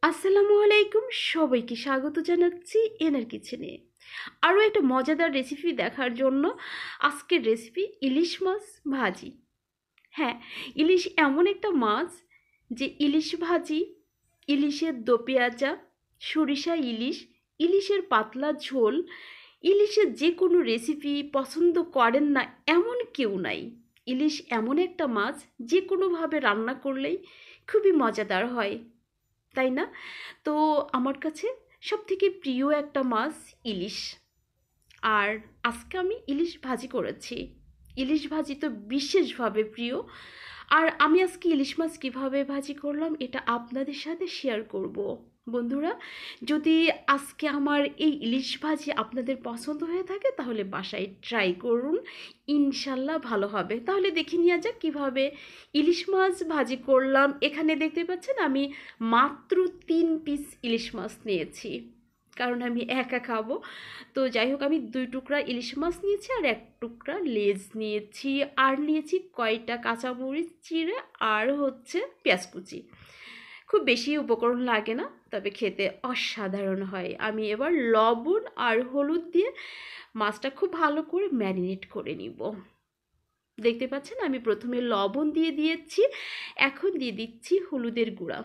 আসসালামু আলাইকুম, সবাইকে স্বাগত জানাচ্ছি এনার কিচেনে। আরও একটা মজাদার রেসিপি দেখার জন্য। আজকের রেসিপি ইলিশ মাছ ভাজি। হ্যাঁ, ইলিশ এমন একটা মাছ যে ইলিশ ভাজি, ইলিশের দো পেঁয়াজা, সরিষা ইলিশ, ইলিশের পাতলা ঝোল, ইলিশের যে কোনো রেসিপি পছন্দ করেন না এমন কেউ নাই। ইলিশ এমন একটা মাছ যে কোনোভাবে রান্না করলেই খুবই মজাদার হয়, তাই না? তো আমার কাছে সবথেকে প্রিয় একটা মাছ ইলিশ। আর আজকে আমি ইলিশ ভাজি করেছি। ইলিশ ভাজি তো বিশেষভাবে প্রিয়। আর আমি আজকে ইলিশ মাছ কীভাবে ভাজি করলাম এটা আপনাদের সাথে শেয়ার করব। বন্ধুরা, যদি আজকে আমার এই ইলিশ ভাজি আপনাদের পছন্দ হয়ে থাকে তাহলে বাসায় ট্রাই করুন, ইনশাল্লাহ ভালো হবে। তাহলে দেখে নেওয়া যাক কীভাবে ইলিশ মাছ ভাজি করলাম। এখানে দেখতে পাচ্ছেন আমি মাত্র 3 পিস ইলিশ মাছ নিয়েছি, কারণ আমি একা খাবো। তো যাই হোক, আমি 2 টুকরা ইলিশ মাছ নিয়েছি আর 1 টুকরা লেজ নিয়েছি, আর নিয়েছি কয়টা কাঁচামরিচ চিড়ে, আর হচ্ছে পেঁয়াজ কুচি। খুব বেশি উপকরণ লাগে না, তবে খেতে অসাধারণ হয়। আমি এবার লবণ আর হলুদ দিয়ে মাছটা খুব ভালো করে ম্যারিনেট করে নিব। দেখতে পাচ্ছেন আমি প্রথমে লবণ দিয়ে দিয়েছি, এখন দিয়ে দিচ্ছি হলুদের গুঁড়া।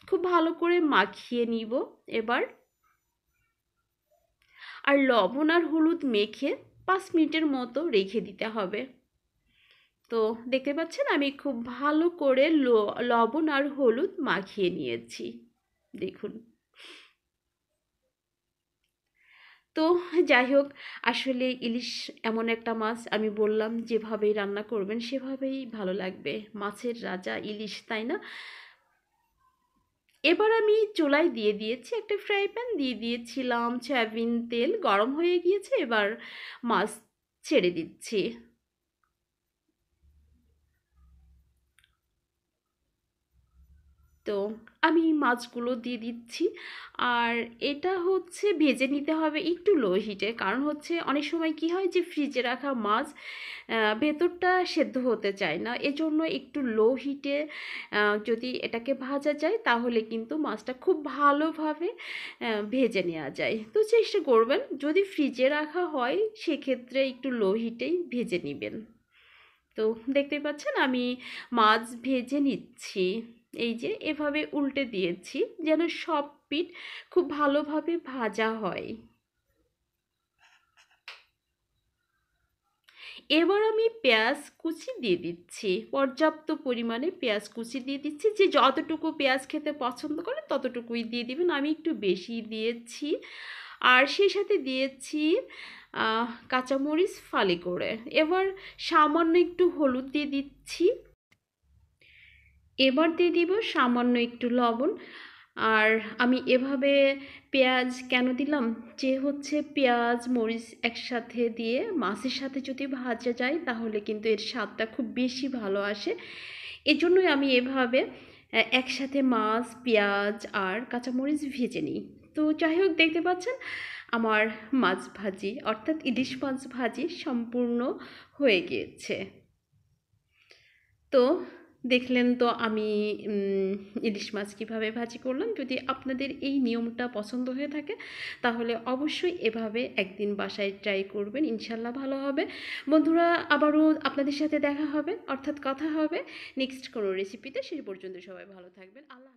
খুব ভালো করে মাখিয়ে নিব এবার। আর লবণ আর হলুদ মেখে 5 মিনিটের মতো রেখে দিতে হবে। তো দেখতে পাচ্ছেন আমি খুব ভালো করে লবণ আর হলুদ মাখিয়ে নিয়েছি, দেখুন। তো যাই হোক, আসলে ইলিশ এমন একটা মাছ, আমি বললাম যেভাবেই রান্না করবেন সেভাবেই ভালো লাগবে। মাছের রাজা ইলিশ, তাই না? এবার আমি চুলায় দিয়ে দিয়েছি একটা ফ্রাই প্যান, দিয়ে দিয়েছিলাম সয়াবিন তেল, গরম হয়ে গিয়েছে। এবার মাছ ছেড়ে দিচ্ছি। তো আমি মাছগুলো দিয়ে দিচ্ছি। আর এটা হচ্ছে ভেজে নিতে হবে একটু লো হিটে, কারণ হচ্ছে অনেক সময় কি হয় যে ফ্রিজে রাখা মাছ ভেতরটা সেদ্ধ হতে চায় না, এজন্য একটু লো হিটে যদি এটাকে ভাজা যায় তাহলে কিন্তু মাছটা খুব ভালোভাবে ভেজে নেওয়া যায়। তো চেষ্টা করবেন যদি ফ্রিজে রাখা হয় সেক্ষেত্রে একটু লো হিটেই ভেজে নেবেন। তো দেখতে পাচ্ছেন আমি মাছ ভেজে নিচ্ছি। এই যে এভাবে উল্টে দিয়েছি যেন সব পিঠ খুব ভালোভাবে ভাজা হয়। এবার আমি পেঁয়াজ কুচি দিয়ে দিচ্ছি, পর্যাপ্ত পরিমাণে পেঁয়াজ কুচি দিয়ে দিচ্ছি। যে যতটুকু পেঁয়াজ খেতে পছন্দ করে ততটুকুই দিয়ে দিবেন, আমি একটু বেশি দিয়েছি। আর সেই সাথে দিয়েছি কাঁচামরিচ ফালি করে। এবার সামান্য একটু হলুদ দিয়ে দিচ্ছি। এবার দিয়ে দিব সামান্য একটু লবণ। আর আমি এভাবে পেঁয়াজ কেন দিলাম, যে হচ্ছে পেঁয়াজ মরিচ একসাথে দিয়ে মাছের সাথে যদি ভাজা যায় তাহলে কিন্তু এর স্বাদটা খুব বেশি ভালো আসে। এজন্যই আমি এভাবে একসাথে মাছ, পেঁয়াজ আর কাঁচামরিচ ভেজে নিই। তো যাই হোক, দেখতে পাচ্ছেন আমার মাছ ভাজি অর্থাৎ ইলিশ মাছ ভাজি সম্পূর্ণ হয়ে গিয়েছে। তো দেখলেন তো আমি ইলিশ মাছ কীভাবে ভাজি করলাম। যদি আপনাদের এই নিয়মটা পছন্দ হয়ে থাকে তাহলে অবশ্যই এভাবে একদিন বাসায় ট্রাই করবেন, ইনশাল্লাহ ভালো হবে। বন্ধুরা, আবারও আপনাদের সাথে দেখা হবে, অর্থাৎ কথা হবে নেক্সট কোনো রেসিপিতে। সেই পর্যন্ত সবাই ভালো থাকবেন। আল্লাহ।